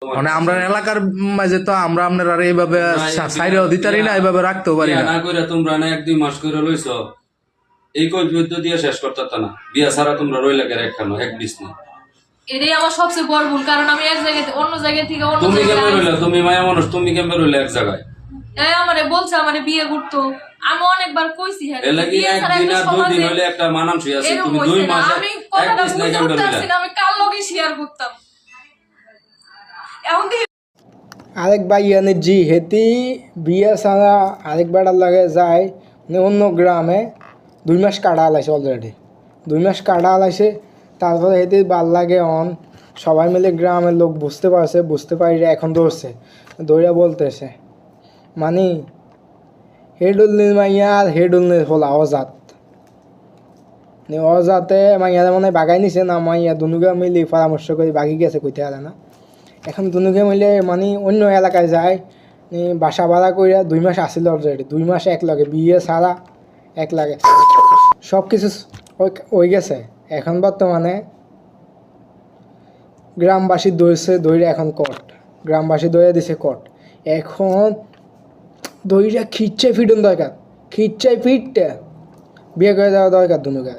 মানে আমরা এলাকার মাঝে তো আমরা আপনারা এইভাবে সাইরেও দিতারি না, এইভাবে রাখতেও পারি না। না করে তোমরা না 1-2 মাস করে লইছ, এই কৈফিয়ত দিয়ে শেষ করতে না। বিয়া ছাড়া তোমরা রইলে কে রাখানো এক বিছ না। এটাই আমার সবচেয়ে বড় ভুল, কারণ আমি এক জায়গা থেকে অন্য জায়গা থেকে অন্য তুমি কেমন জায়গায় রইলে, তুমি মায়া মানুষ, তুমি কেমন রইলে এক জায়গায়? আমারে বলছে আমারে বিয়ে করতো, আমি অনেকবার কইছি হ্যাঁ এর লাগি একদিন আর 2 দিন হইলে একটা মানানসই আছে। তুমি 2 মাস আমি এক কথাটা বিছ না বুঝতে কেমন পারছি রইলে? না, আমি কার লগে শেয়ার করতাম। এখন দেখি আরেক ভাই ইয়ানি জি হেতি বিয়ে ছাড়া আরেক বেড়ার লাগে যায় মানে অন্য গ্রামে 2 মাস কাটা আলাইছে অলরেডি, 2 মাস কাটা আলাইছে। তারপরে হেতি ভাল লাগে অন সবাই মিলে গ্রামের লোক বুঝতে পারছে, বুঝতে পারি এখন ধরছে, দৌড়া বলতেছে মানে হেডুলনির মাইয়া আর হেডুলনির হলা অজাত, অজাতে মাইয়া মানে বাগাই নিছে না, মাইয়া দুনুগা মিলি পরামর্শ করে বাগি গেছে কইতে পারে না। এখন দুনুকে মিলে মানে অন্য এলাকায় যায়, বাসা ভাড়া করে 2 মাস আসছিল অলরেডি, 2 মাস এক লাগে বিয়ে ছাড়া এক লাগে সব কিছু হয়ে গেছে। এখন বর্তমানে গ্রামবাসী দৌড়ে এখন কোর্ট, গ্রামবাসী দৌড়ে দিছে কোর্ট। এখন দৌড়া খিচ্ছে ফিটন দরকার, খিচ্ছে ফিটটা বিয়ে করে দেওয়া দরকার দুনুকে।